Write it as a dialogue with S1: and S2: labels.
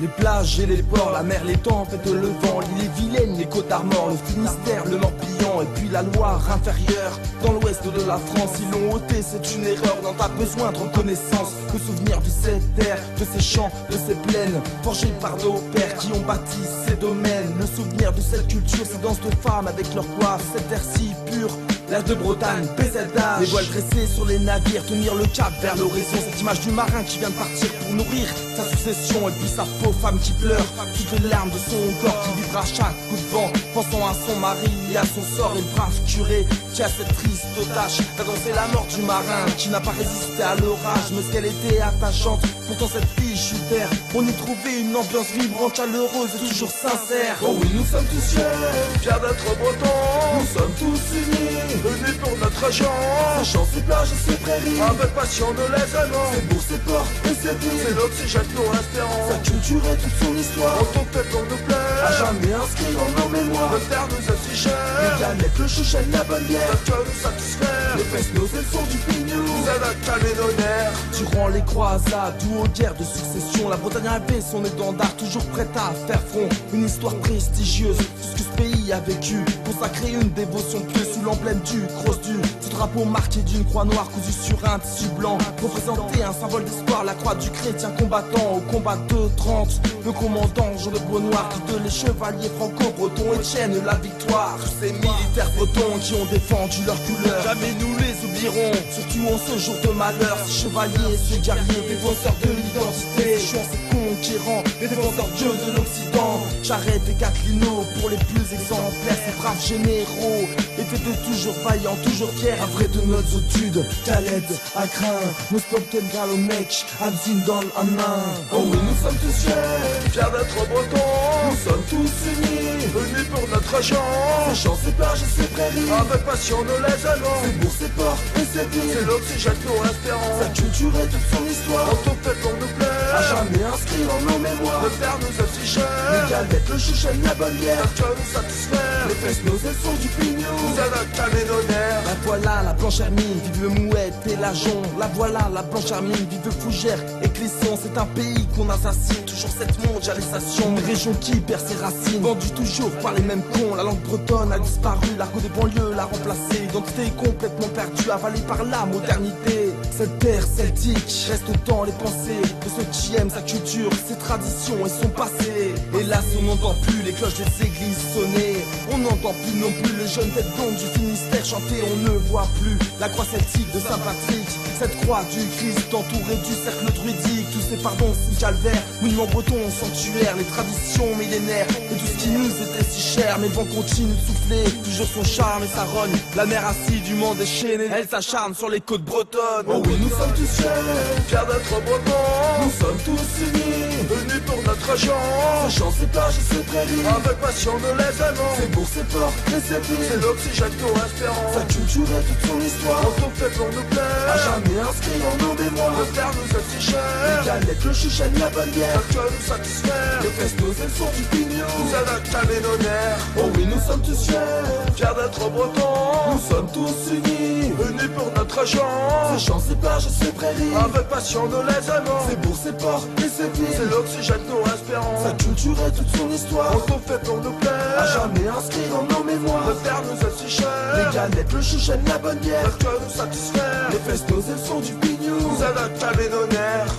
S1: Les plages et les ports, la mer, les tempêtes, le vent, l'île est vilaine, les côtes d'Armor, le Finistère, le Morbihan et puis la Loire inférieure. Dans l'ouest de la France, ils l'ont ôté, c'est une erreur. Dans ta besoin de reconnaissance, le souvenir de cette terre, de ces champs, de ces plaines, forgés par nos pères qui ont bâti ces domaines. Le souvenir de cette culture, ces danses de femmes avec leur coiffe, cette terre si pure. L'air de Bretagne, PZH, les voiles dressées sur les navires, tenir le cap vers l'horizon. Cette image du marin qui vient de partir pour nourrir sa succession. Et puis sa pauvre femme qui pleure, toutes les larmes de son corps, qui vivra chaque coup de vent, pensant à son mari et à son sort. Et le brave curé qui a cette triste tâche d'annoncer la mort du marin, qui n'a pas résisté à l'orage, mais ce qu'elle était attachante. Pourtant cette fille terre, on y trouvait une ambiance vibrante, chaleureuse et toujours sincère.
S2: Oh oui, nous sommes tous fiers d'être bretons. Nous sommes tous unis, venus pour notre région. Ces champs, ces plages et ces prairies, avec passion de les aimants. Ces bourgs, ces ports et ces villes, c'est l'oxygène que nous respirons. Sa culture et toute son histoire, autant fait pour nous plaire, à jamais inscrit dans nos mémoires. Notre terre nous est si chère, les canettes, le chouchen, la bonne bière, notre cœur nous satisfaire. Les fesses, nos ailes sont du pignou, nous aide à calmer nos nerfs.
S1: Durant les croisades ou aux guerres de succession, la Bretagne avait son étendard, toujours prête à faire front. Une histoire prestigieuse, tout ce que ce pays a vécu, consacrer une dévotion pieuse sous l'emblème du Cross-Du. Ce drapeau marqué d'une croix noire cousue sur un tissu blanc, représentait un symbole d'espoir, la croix du chrétien combattant au combat de 30. Le commandant Jean de Beaunoir, qui de les chevaliers franco-bretons étiennent la victoire. Tous ces militaires bretons qui ont défendu leur couleur, jamais nous les oublierons, surtout en ce jour de malheur. Ces chevaliers, ces guerriers, défenseurs de l'identité, chouans, ces conquérants, les défenseurs dieux de l'Occident. Charrette et Catlino pour les plus exemplaires, ces braves généraux étaient toujours vaillants, toujours fiers. Après de nos études, Khaled, Akrin, Moustapha Galomec, Abzindon en main.
S2: Oh oui, nous sommes tous fiers d'être bretons. Nous sommes tous unis, venus pour notre région. Ces champs, ces plages et ces prairies, avec passion nous les aimons. Ces bourgs, ces ports et ces villes, c'est l'oxygène que nous respirons. Sa culture et toute son histoire, autant fait pour nous plaire, à jamais inscrit dans nos mémoires. Notre terre nous est si chère, les canettes, le chouchen, la bonne bière, notre cœur nous satisfaire. Les fesses, nos ailes sont du pignon, nous aide à calmer nos nerfs.
S1: La voilà, la blanche hermine, vive le mouette et la jonc. La voilà, la blanche hermine, vive le fougère et Clisson. C'est un pays qu'on assassine, toujours cette mondialisation. Une région qui perd ses racines, vendue toujours par les mêmes cons. La langue bretonne a disparu, l'argot des banlieues l'a remplacée. Identité complètement perdue, avalée par la modernité. Cette terre celtique reste dans les pensées de ceux qui aiment sa culture, ses traditions et son passé. Hélas, on n'entend plus les cloches des églises sonner. On n'entend plus non plus les jeunes têtes blondes du Finistère chanter. On ne voit plus la croix celtique de Saint-Patrick, cette croix du Christ entourée du cercle druidique. Tous ces pardons si calvaires, monuments bretons, sanctuaires, les traditions millénaires et tout ce qui nous était si cher. Mais le vent continue de souffler, toujours son charme et sa rogne. La mer assidûment déchaînée, elle s'acharne sur les côtes bretonnes.
S2: Oh oui, nous sommes tous fiers d'être bretons. Nous sommes tous unis, venus pour notre région. Ces champs, ces plages et ces prairies, avec passion nous les aimons. Ces bourgs, ces ports et ces villes, c'est l'oxygène que nous respirons. Sa culture et toute son histoire, autant fait pour nous plaire, à jamais inscrit dans nos mémoires. Notre terre nous est si chère, les canettes, le chouchen, la bonne bière, notre cœur nous satisfaire. Les fesses, nos ailes sont du pignon, nous aide à calmer nos nerfs. Oh oui, nous sommes tous fiers d'être bretons. Nous sommes tous unis, venus pour notre région. Ces champs, ces plages et ces prairies, avec passion nous les aimons. Ces bourgs, ces ports et ces villes, c'est l'oxygène que nous respirons. Sa culture et toute son histoire, autant fait pour nous plaire, à jamais inscrit dans nos mémoires. Notre terre nous est si chère, les canettes, le chouchen, la bonne bière, notre cœur nous satisfaire. Les fesses, nos ailes sont du pignou, nous aide à calmer nos nerfs.